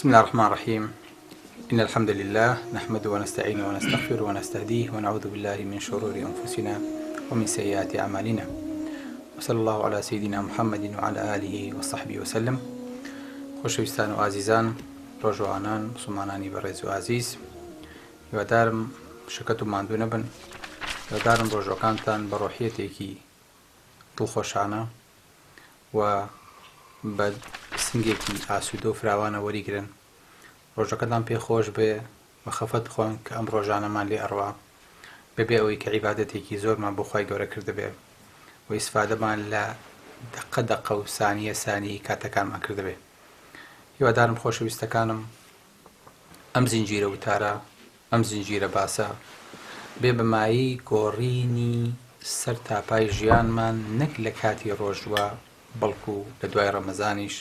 بسم الله الرحمن الرحيم. إن الحمد لله نحمده ونستعينه ونستغفره ونستهديه ونعوذ بالله من شرور أنفسنا ومن سيئات أعمالنا، وصلى الله على سيدنا محمد وعلى آله وصحبه وسلم. خۆشەویستان و ئازیزان، ڕۆژوانان مسلمانانی بەڕێز و ئازیز، هیوادارم شەکەت و ماندوو نەبن. هیوادارم ڕۆژەکانتان بە ڕۆحیەتێکی دڵخۆشانە و بە سنگێکی ئاسوودە و فراوانە وەریگرن. ڕۆژەکەتان پێخۆش بێ، بە خەفەت بخۆن کە ئەم ڕۆژانەمان لێ ئەڕوا، بەبێ ئەوەی کە عیبادەتێکی زۆرمان بۆ خوای گەورە کردبێ و ئیسفادەمان لە دەقە و سانیە کاتەکانمان کردبێ. هیوادارم خۆشەویستەکانم ئەم زنجیرە وتارە، ئەم زنجیرە باسە بێ بەمایی گۆڕینی سەر تاپای ژیانمان، نەک لە کاتی ڕۆژوە بەڵکو لە دوای ڕەمەزانیش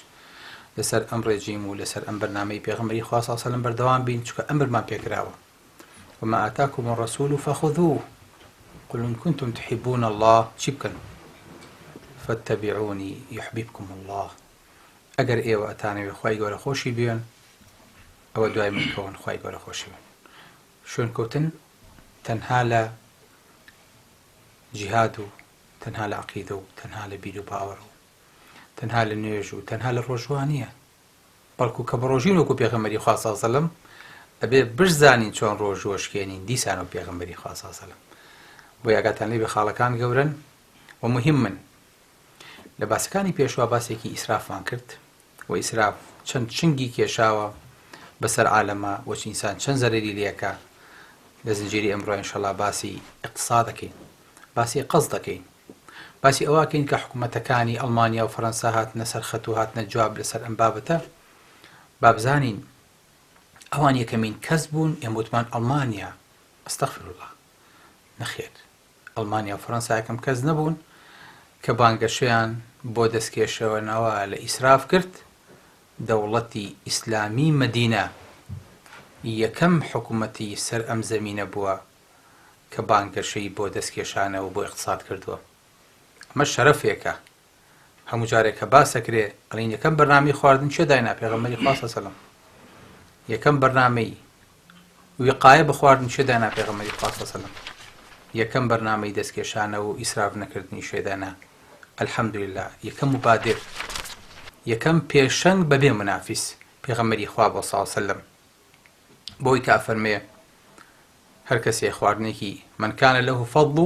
لەسەر ئەم ڕێژیم و لەسەر ئەم بەرنامەی پێغەمبەری خوا صلی الله علیه و سلم بەردەوام بین، چونکە ئەمرمان پێکراوە. وما آتاكم الرسول فخذوه قل إن كنتم تحبون الله چی بکەن؟ فاتبعوني يحببكم الله. ئەگەر ئێوە ئەتانەوێ خوای گەورە خۆشی بێن، ئەوە دوای من کەون خوای گەورە خۆشی بێن. شوێنکەوتن تەنها لە جیهاد و تەنها لە عەقیدە و تەنها لە بیر و باوەڕ و تەنها لە نوێژ و تەنها لە ڕۆژوانیە، بەڵکو کە بە ڕۆژین وەکو پێغەمبەری خوا صلی الله علیه و سلم ئەبێ بشزانین چۆن ڕۆژوەشکێنین دیسانەوە پێغەمبەری خوا صلی الله علیه و سلم. بۆ یاگاتان لێ بێ خاڵەکان گەورن و مهمن. لە باسەکانی پێشوا باسێکی ئیسرافمان کرد و ئیسراف چەند چنگی کێشاوە بەسەر عالەمە و ئینسان چەند زەرەری لێکە. لە زنجیری ئەمڕۆ ئینشەڵڵا باسی ئیقتصاد دەکەین، باسی قەز دەکەین، باسی ئەواکەین کە حکوومەتەکانی ئەڵمانیا و فەڕەنسا هاتنە سەرخەت و هاتنە جواب لەسەر ئەم بابەتە. بابزانین ئەوان یەکەمین کەس بوون ئێمە وتمان ئەڵمانیا، ئەستەغفیرولڵاه، نەخێر، ئەڵمانیا و فەڕەنسا یەکەم کەس نەبوون کە بانگەشەیان بۆ دەستکێشەوەنەوە لە ئیسراف کرد. دەوڵەتی ئیسلامی مەدینە یەکەم حکوومەتی سەر ئەم زەمینە بووە کە بانگەشەی بۆ دەستکێشانەوە بۆ ئیقتصاد کردووە. ئەمە شەرەفێکە. هەموو جارێک کە باسەکرێ ئەڵین یەکەم بەرنامەی خواردن چێ داینا؟ پێغەمبەری خوا صلی الله علیه و سلم. یەکەم بەرنامەی وقایە بە خواردن چێ داینا؟ پێغەمبەری خوا صلی الله علیه و سلم. یەکەم بەرنامەی دەستکێشانە و ئیسراف نەکردنی شێدانە. الحەمدولله. یەکەم مبادر، یەکەم پێشەنگ بەبێ منافیس پێغەمبەری خوا بۆ صلی الله علیه و سلم. بۆی کە ئەفەرمێ هەر کەسێ خواردنێکی من كان له فضل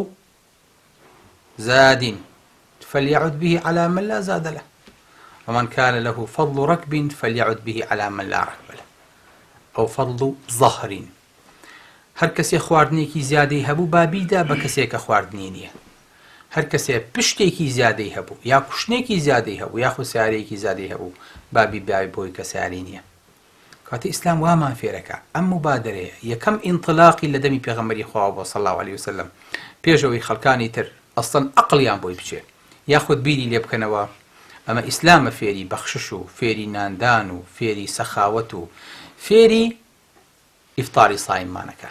زاد فليعد به على من لا زاد له ومن كان له فضل ركب فليعد به على من لا ركب له أو فضل ظهر. هەر کەسێ خواردنێکی زیادەی هەبوو بابیدا بە کەسێکە خواردنی نییە. هەر کەسێ پشتێکی زیادەی هەبوو یا کوشتێکی زیادەی هەبوو یا سیارەیەکی زیادەی هەبوو بابی بۆی کە سیاری نییە. کاتە ئیسلام وامان فێرەکە ئەم مبادرەیە یەکەم ئینطلاقی لە دەمی پێغەمبەری خوا بۆ صلی الله علیه و سلم، پێشەوەی خەڵکانی تر ئەسڵەن عەقڵیان بۆی بچێ یاخود بیری لێ بکەنەوە. ئەمە ئیسلامە فێری بەخشش و فێری ناندان و فێری سەخاوەت و فێری ئیفطاری سایمانەکە.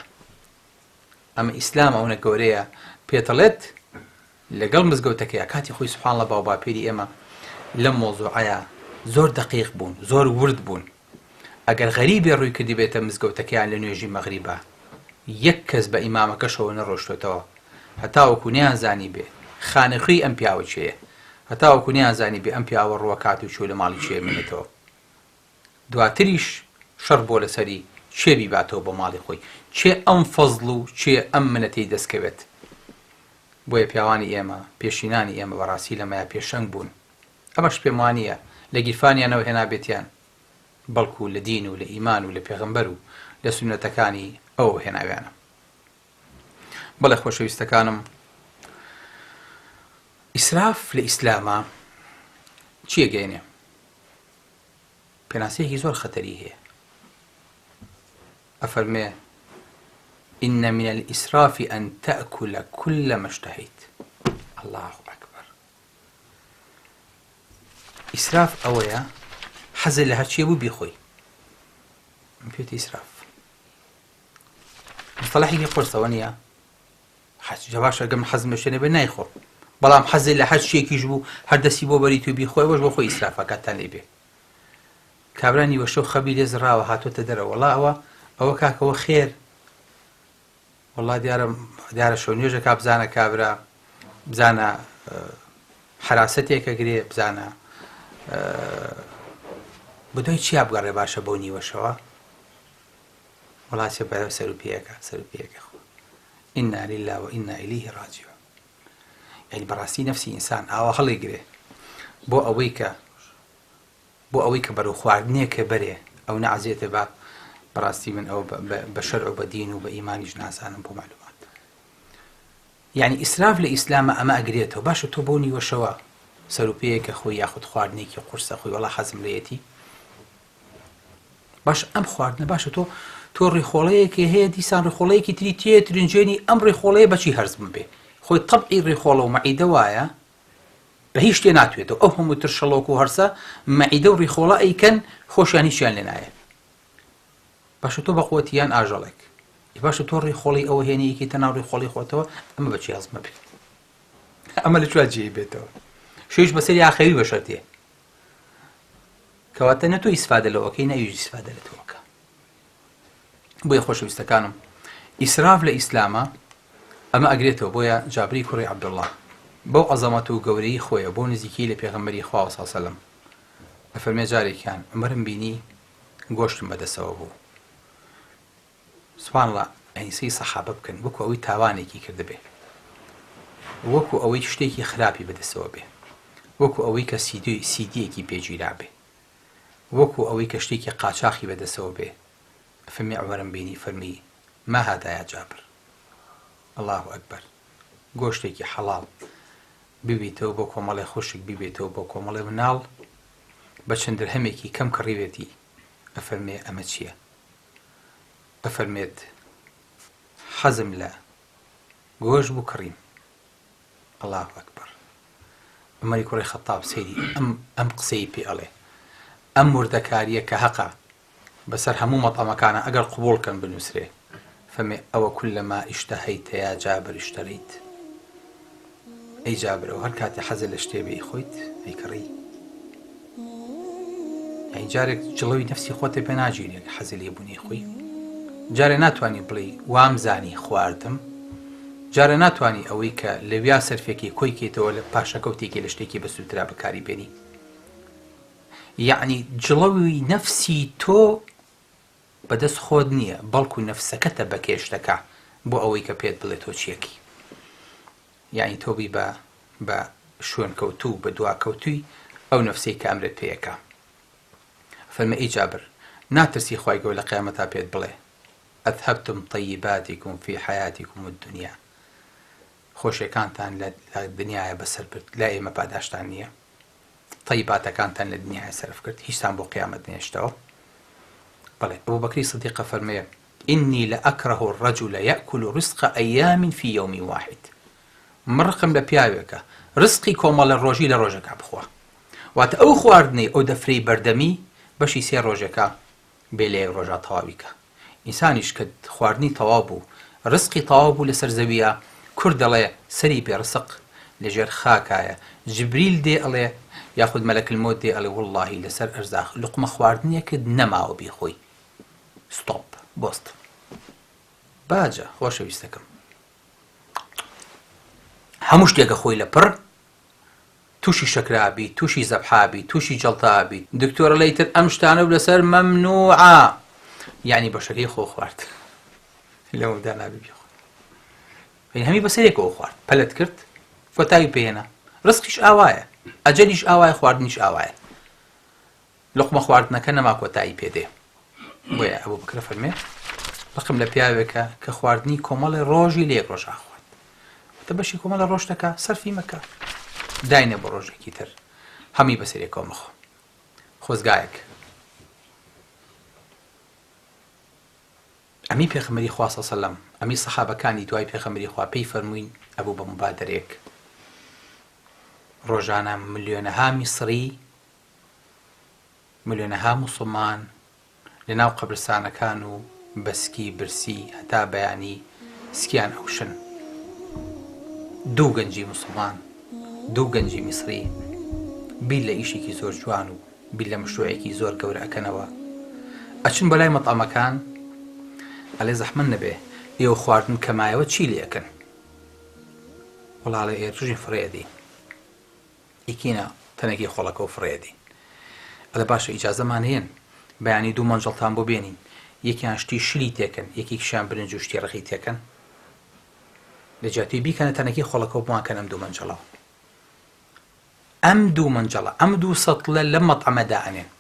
ئەمە ئیسلام ئەوەنە گەورەیە پێتەڵێت لەگەڵ مزگەوتەکەیە کاتی خۆی سوبحان الله باوباپێری ئێمە لەم مۆزوعەیە زۆر دەقیق بوون، زۆر ورد بوون. ئەگەر غەریبێ ڕووی کردی بێتە مزگەوتەکەیان لە نوێژی مەغریبە، یەک کەس بە ئیمامەکەشەوە نەڕۆشتێتەوە هەتاوەکو نەیانزانی بێ خانەخوی ئەم پیاوە چێیە، هەتاوەکو نەیانزانی بێ ئەم پیاوە ڕوەکات و چوو لە ماڵی چێ بمێنێتەوە. دواتریش شەڕ بۆ لەسەری چێ بیباتەوە بۆ ماڵی خۆی، چێ ئەم فەزڵ و چێ ئەم منەتەی دەستکەوێت. بۆیە پیاوانی ئێمە، پێشینانی ئێمە بەڕاستی لەمەیە پێشەنگ بوون. ئەمەش پێم وانییە لە گیرفانیانەوە هێنابێتیان، بەڵکو لە دین و لە ئیمان و لە پێغەمبەر و لە سونەتەکانی ئەوە هێناویانە. بەڵێ خۆشەویستەکانم، ئیسراف لە ئیسلامە چیە گەێنێ؟ پێناسەیەکی زۆر خەتەری هەیە. ئەفەرمێ إن من الإسراف أن تأكل كل ما اشتهيت. الله أكبر. إسراف أويا حەزت لە هەرچیە بوو بیخۆی، ئەم پێوتە ئیسراف. مستەڵەحێکی قورسەوە نییە، جا باشە ئەگەر من حەزم لە شوێنێ بێ نایخۆ، بەڵام حەزت لە هەر شتێکیش بوو هەر دەستی بۆ بەریت و بیخۆی، ئەوەش بۆ خۆی ئیسرافە کاتتان لێ بێ. کابرانی وەشە و خەبی لێ زراوە هاتوۆتە دەرەوە وەڵا ئەوە کاکەوە خێر وەڵا دیارە شەو نوێژەکە بزانە کابرا بزانە حراستێکە گرێ بزانە بدۆی چیا بگەڕێ باشە بەو نیوەشەوە وڵاتێ بەرەو سەرپیەکە خۆ ئینا لیلا و ئینا ئیلیهی ڕاجعون یعنی بەڕاستی نەفسی ئینسان ئاوا هەڵێگرێ بۆ ئەوەی کە بەرەو خواردنێکە بەرێ ئەو نەعەزێتە بە بەڕاستی من ئەو بە شەرع و بە دین و بە ئیمانیش نازانم بۆ معلومات یعنی ئیسراف لە ئیسلامە ئەمە ئەگرێتەوە باشە تۆ بۆ نیوەشەوە سەرپیەکە خۆی یاخود خواردنێکی قورسە خۆی وەڵا حەزم لێتی باش ئەم خواردنە باشە تۆ ڕێخۆڵەیەکی هەیە دیسان ڕێخۆڵەیەکی تری تێ ترنجێنی ئەم ڕێخۆڵەیە بەچی هەرزم بێ خۆی تەبعی ڕێخۆڵە و مەعیدە وایە بە هیچ شتێ ناتوێتەوە ئەو هەموو ترشەڵۆک و هەرسە مەعیدە و ڕێخۆڵە ئەیکەن خۆشیان هیچیان لێ نایە باشە تۆ بە قووەتیان ئاژەڵێک باشە تۆ ڕێخۆڵی ئەوە هێنەیەکی تەناو ڕێخۆڵی خۆتەوە ئەمە بەچی هەزمە بێت ئەمە لەکوێ جێی بێتەوە شوێش بەسەری ئاخەوی بەشەرتێ کەواتە نە تۆ ئیسفادە لەوەکەی نەویژ ئیسفادە لە تۆکە بۆیە خۆشەویستەکانم ئیسراف لە ئیسلامە ئەمە ئەگرێتەوە بۆیە جابری کوڕی عەبدوڵڵاه بەو عەزەمەت و گەورەی خۆیە بۆ نزیکی لە پێغەمبەری خوا صلی الله علیه و سلم ئەفەرمێ جارێکیان عومەرم بینی گۆشتم بەدەستەوە بوو سوبحانەڵڵا یعنی سەی سەحابە بکەن وەکو ئەوەی تاوانێکی کردبێ وەکو ئەوەی شتێکی خراپی بەدەستەوە بێ وەکو ئەوەی کە سیدیەکی پێگیرا بێ وەکو ئەوەی کە شتێکی قاچاقی بەدەستەوە بێ فەرمی عومەرم بینی فەرمی ما هذا يا جابر الله ئەکبەر گۆشتێکی حەڵاڵ ببیتەوە بۆ کۆمەڵێ خۆشک ببێتەوە بۆ کۆمەڵێ مناڵ بە چەند درهەمێکی کەم کڕیوێتی ئەفەرمێ ئەمە چییە ئەفەرمێت حەزم لە گۆشت بوو کڕیم الله ئەکبەر عومەری کوڕی خەتاب سەیری ئەم قسەی پێ ئەڵێ ئەم وردەکاریە کە هەقا بەسەر هەموو مەتەمەکانە ئەگەر قبوڵکەن بنووسرێ فەرمێ ئەوە كلما اشتهيت يا جابر اشتريت ئەی جابر ئەو هەر کاتێ حەزە لە شتێ بێ خۆیت ئەیکڕی یعنی جارێک جڵەوی نەفسی خۆتە پێ ناگیرێ حەزە لێ بوونی خۆی جارێ ناتوانانی بڵێ وامزانی خواردم جارە ناتوانانی ئەوەی کە لەویا سەرفێکی کۆی کێتەوە لە پاشەکەوتێکی لە شتێکی بە سووترا بەکاری بێنی یعنی جڵەوی نەفسی تۆ بەدەست خۆت نییە بەڵکو نەفسەکەتە بە کێشتەکە بۆ ئەوەی کە پێت بڵێت تۆ چیەکی یعنی تۆبی بە شوێن کەوتوو بە دواکەوتووی ئەو نەفسەی کە ئەمرت پێیەکە فەرمە ئەی جابر ناترسی خوای گەورە لە قیامەتا پێت بڵێ ئەذهبتم طیباتکم فی حیاتکم الدنیا خۆشیەکانتان لە دنیاە بەسەر برد لا ئێمە پاداشتان نییە طیباتەکانتان لە دنیاە سەرف کرد هیچتان بۆ قیامەت نێشتەوە بەڵێ ئەبوو بەکری سیدیقە فەرمێ إني لأكره الرجل يأكل رزق أيام في يوم واحد مرقم لە پیاوێکە ڕزقی کۆمەڵە ڕۆژی لە ڕۆژەکە بخوا واتە ئەو خواردنەی ئەو دەفرەی بەردەمی بەشی سێ ڕۆژەکە بێ لە ڕۆژە تەواویکە ئینسانیش کە خواردنی تەواو بوو ڕزقی تەواو بوو لەسەر زەویە کورد دەڵێ سەری بێڕزق لەژێر خاکایە جبریل دێ ئەڵێ یاخود مەلەک المۆت دێ ئەڵێ وەڵڵاهی لەسەر ئەرزاق لوقمە خواردنیەکت نەماوە بی خۆی ستۆپ بۆست باجە خۆشەویستەکەم هەموو شتێکە خۆی لە پڕ تووشی شەکرابی تووشی زەبحابی تووشی جەڵتابی دکتۆرە لەیتر ئەم شتانە و لەسەر مەمنوعە یعنی بەشەکەی خۆ خوارد لەوەدا نابی خۆ هەمی بەسەرێکەوە خوارد پەلت کرد کۆتایی پێێنە ڕزقیش ئاوایە ئەجەلیش ئاوایە خواردنیش ئاوایە لوقمە خواردنەکە نەما کۆتایی پێدێ بۆیە ئەبوو بکرە فەرمێ ڕقم لە پیاوێکە کە خواردنی کۆمەڵی ڕۆژی لە یەک ڕۆژ ئاخوارد تە بەشی کۆمەڵە ڕۆژتەکە سەرفی مەکە داینە بۆ ڕۆژێکی تر هەمی بەسەرێکەوە مەخۆ خۆزگایەک ئەمی پێغەمبەری خوا صلی الله علیه و سلم ئەمی سەحابەکانی دوای پێغەمبەری خوا پێی فەرمووین ئەبوو بە مبادرەیەک ڕۆژانە ملیۆنەها میسری ملیۆنەها موسڵمان لەناو قەبرستانەکان و بەسکی برسی هەتا بەیانی سکیان ئەوشن دوو گەنجی موسڵمان دوو گەنجی میسری بیر لە ئیشێکی زۆر جوان و بیر لە مشروعێکی زۆر گەورە ئەکەنەوە ئەچن بەلای مەتامەکان ئەلێ زەحمەت نەبێ ئێوە خواردن کەمایەوە چی لێەکەن وەڵاڵێ ئێرژی فڕێدین ئیکینە تەنێکی خۆڵەکە و فڕێدین ئەلە باشە ئیجازەمان هێن بەیانی دوو مەنجەڵتان بۆ بێنین یەکیان شتی شلی تێکن یەکێکیشیان برنج و شتی ڕەخی تێکن لە جیاتی بیکەنە تەنێکی خۆڵەکە و بوانکەن ئەم دوو مەنجەڵەوە ئەم دوو مەنجەڵە ئەم دوو سەتڵە لە مەطعەمەدا ئەنێن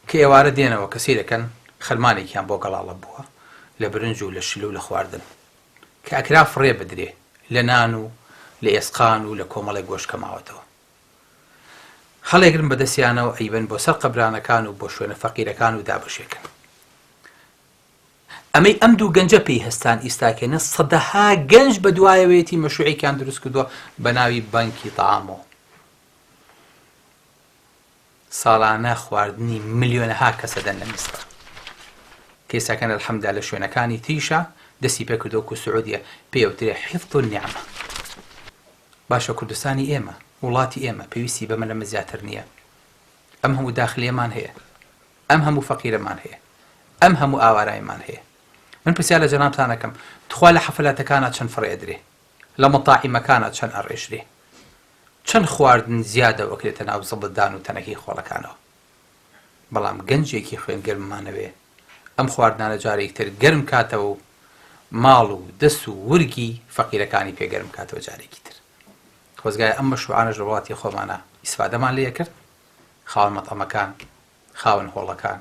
کە ئێوارە دێنەوە کەسی دەکەن خەلمانێکیان بۆ گەڵاڵە بووە لە برنج و لە شل و لە خواردن کە ئەکرا فڕێ بدرێ لە نان و لە ئێسقان و لە کۆمەڵی گۆشت کەماوەتەوە هەڵێگرن بەدەستیانەوە ئەیبن بۆ سەر قەبرانەکان و بۆ شوێنە فەقیرەکان و دابەشێکن ئەمەی ئەم دوو گەنجە پێی هەستان ئیستاکێنە سەدەها گەنج بە دوایەوەیەتی مەشروعێکیان دروست کردووە بە ناوی بانکی تەعامۆ ساڵانە خواردنی ملیۆنەها کەسە دەن لە میسر کێسەکەن ئەلحەمدوللا لە شوێنەکانی تریشە دەستی پێ کردووە و سعودیە پێوترێ حیفظ النیعمە باشە کوردستانی ئێمە وڵاتی ئێمە پێویستی بەمە لەمە زیاتر نییە ئەم هەموو داخلیەمان هەیە ئەم هەموو فەقیرەمان هەیە ئەم هەموو ئاوارایمان هەیە من پرسیار لە جەنابتان دەکەم تخوا لە حەفلاتەکانە چەند فڕێدرێ لە مەطاعیمەکانە چەند ئەڕێژرێ چەند خواردن زیادە وەکرێتە ناو زەڵتدان و تەنەکی خۆڵەکانەوە بەڵام گەنجێکی خوێنگەرممانەوێ ئەم خواردنانە جارێکتر گەرم کاتەوە و ماڵ و دەست و ورگی فەقیرەکانی پێگەرم کاتەوە جارێکی تر خۆزگای ئەم مەشروعانەش لە وڵاتی خۆمانە ئیسفادەمان لێ کرد خاوەن مەطعەمەکان خاوەن هۆڵەکان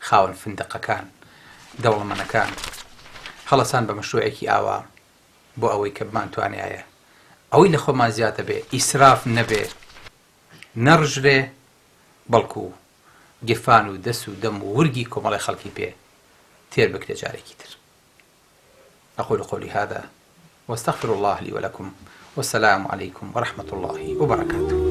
خاوەن فندقەکان دەوڵەمەنەکان هەڵەسان بە مەشروعێکی ئاوا بۆ ئەوەی کە بمانتوانایە ئەوەی لە خۆمان زیاتە بێ ئیسراف نەبێ نەڕژرێ بەڵکو گیرفان و دەست و دەم و ورگی کۆمەڵی خەڵکی پێ تێر بکرێ جارێکی تر أقول قولي هذا واستغفر الله لي ولكم والسلام عليكم ورحمة الله وبركاته.